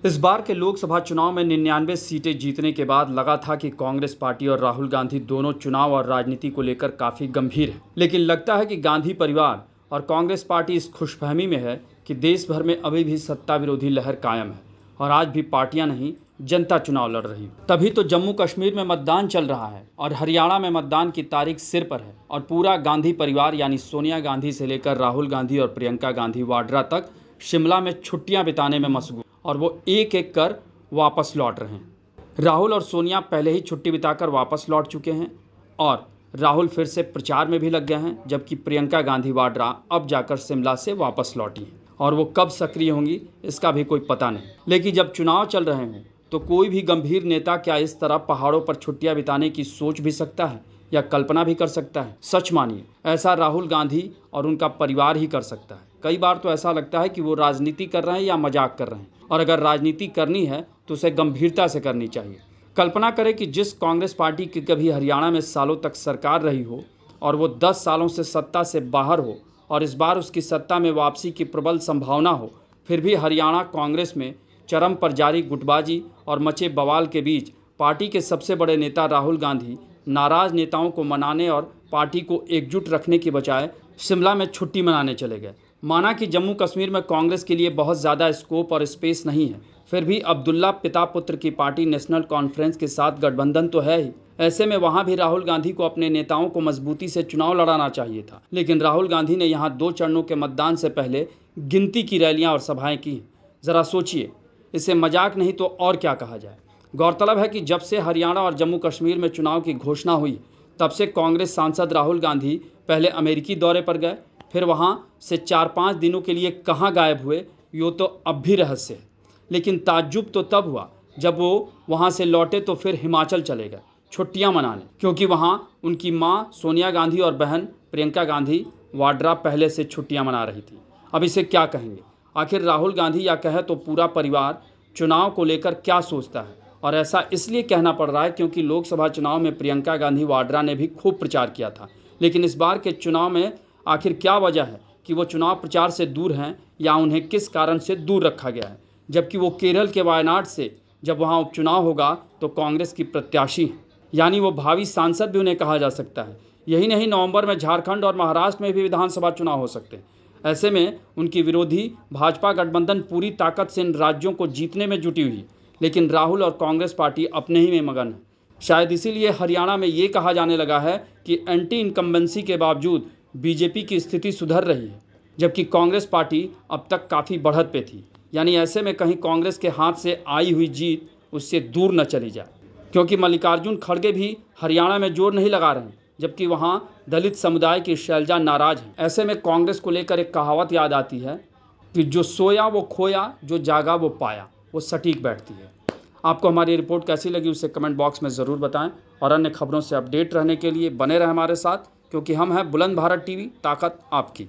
इस बार के लोकसभा चुनाव में 99 सीटें जीतने के बाद लगा था कि कांग्रेस पार्टी और राहुल गांधी दोनों चुनाव और राजनीति को लेकर काफी गंभीर हैं। लेकिन लगता है कि गांधी परिवार और कांग्रेस पार्टी इस खुशफहमी में है कि देश भर में अभी भी सत्ता विरोधी लहर कायम है और आज भी पार्टियां नहीं, जनता चुनाव लड़ रही है। तभी तो जम्मू कश्मीर में मतदान चल रहा है और हरियाणा में मतदान की तारीख सिर पर है और पूरा गांधी परिवार यानी सोनिया गांधी से लेकर राहुल गांधी और प्रियंका गांधी वाड्रा तक शिमला में छुट्टियां बिताने में मशगूल और वो एक एक कर वापस लौट रहे हैं। राहुल और सोनिया पहले ही छुट्टी बिताकर वापस लौट चुके हैं और राहुल फिर से प्रचार में भी लग गए हैं, जबकि प्रियंका गांधी वाड्रा अब जाकर शिमला से वापस लौटी हैं और वो कब सक्रिय होंगी इसका भी कोई पता नहीं। लेकिन जब चुनाव चल रहे हों तो कोई भी गंभीर नेता क्या इस तरह पहाड़ों पर छुट्टियां बिताने की सोच भी सकता है या कल्पना भी कर सकता है? सच मानिए, ऐसा राहुल गांधी और उनका परिवार ही कर सकता है। कई बार तो ऐसा लगता है कि वो राजनीति कर रहे हैं या मजाक कर रहे हैं, और अगर राजनीति करनी है तो उसे गंभीरता से करनी चाहिए। कल्पना करें कि जिस कांग्रेस पार्टी की कभी हरियाणा में सालों तक सरकार रही हो और वो 10 सालों से सत्ता से बाहर हो और इस बार उसकी सत्ता में वापसी की प्रबल संभावना हो, फिर भी हरियाणा कांग्रेस में चरम पर जारी गुटबाजी और मचे बवाल के बीच पार्टी के सबसे बड़े नेता राहुल गांधी नाराज नेताओं को मनाने और पार्टी को एकजुट रखने की बजाय शिमला में छुट्टी मनाने चले गए। माना कि जम्मू कश्मीर में कांग्रेस के लिए बहुत ज़्यादा स्कोप और स्पेस नहीं है, फिर भी अब्दुल्ला पिता पुत्र की पार्टी नेशनल कॉन्फ्रेंस के साथ गठबंधन तो है ही। ऐसे में वहां भी राहुल गांधी को अपने नेताओं को मजबूती से चुनाव लड़ाना चाहिए था, लेकिन राहुल गांधी ने यहां 2 चरणों के मतदान से पहले गिनती की रैलियां और सभाएं की। जरा सोचिए, इसे मजाक नहीं तो और क्या कहा जाए। गौरतलब है कि जब से हरियाणा और जम्मू कश्मीर में चुनाव की घोषणा हुई, तब से कांग्रेस सांसद राहुल गांधी पहले अमेरिकी दौरे पर गए, फिर वहां से 4-5 दिनों के लिए कहां गायब हुए यो तो अब भी रहस्य है। लेकिन ताज्जुब तो तब हुआ जब वो वहां से लौटे तो फिर हिमाचल चले गए छुट्टियां मनाने, क्योंकि वहां उनकी मां सोनिया गांधी और बहन प्रियंका गांधी वाड्रा पहले से छुट्टियां मना रही थी। अब इसे क्या कहेंगे? आखिर राहुल गांधी या कहे तो पूरा परिवार चुनाव को लेकर क्या सोचता है? और ऐसा इसलिए कहना पड़ रहा है क्योंकि लोकसभा चुनाव में प्रियंका गांधी वाड्रा ने भी खूब प्रचार किया था, लेकिन इस बार के चुनाव में आखिर क्या वजह है कि वो चुनाव प्रचार से दूर हैं या उन्हें किस कारण से दूर रखा गया है? जबकि वो केरल के वायनाड से जब वहाँ उपचुनाव होगा तो कांग्रेस की प्रत्याशी हैं, यानी वो भावी सांसद भी उन्हें कहा जा सकता है। यही नहीं, नवंबर में झारखंड और महाराष्ट्र में भी विधानसभा चुनाव हो सकते हैं। ऐसे में उनकी विरोधी भाजपा गठबंधन पूरी ताकत से इन राज्यों को जीतने में जुटी हुई है, लेकिन राहुल और कांग्रेस पार्टी अपने ही में मगन है। शायद इसीलिए हरियाणा में ये कहा जाने लगा है कि एंटी इनकम्बेंसी के बावजूद बीजेपी की स्थिति सुधर रही है, जबकि कांग्रेस पार्टी अब तक काफ़ी बढ़त पे थी। यानी ऐसे में कहीं कांग्रेस के हाथ से आई हुई जीत उससे दूर न चली जाए, क्योंकि मल्लिकार्जुन खड़गे भी हरियाणा में जोर नहीं लगा रहे हैं, जबकि वहाँ दलित समुदाय की शैलजा नाराज हैं। ऐसे में कांग्रेस को लेकर एक कहावत याद आती है कि जो सोया वो खोया, जो जागा वो पाया। वो सटीक बैठती है। आपको हमारी रिपोर्ट कैसी लगी उसे कमेंट बॉक्स में ज़रूर बताएं और अन्य खबरों से अपडेट रहने के लिए बने रहें हमारे साथ, क्योंकि हम हैं बुलंद भारत टीवी, ताकत आपकी।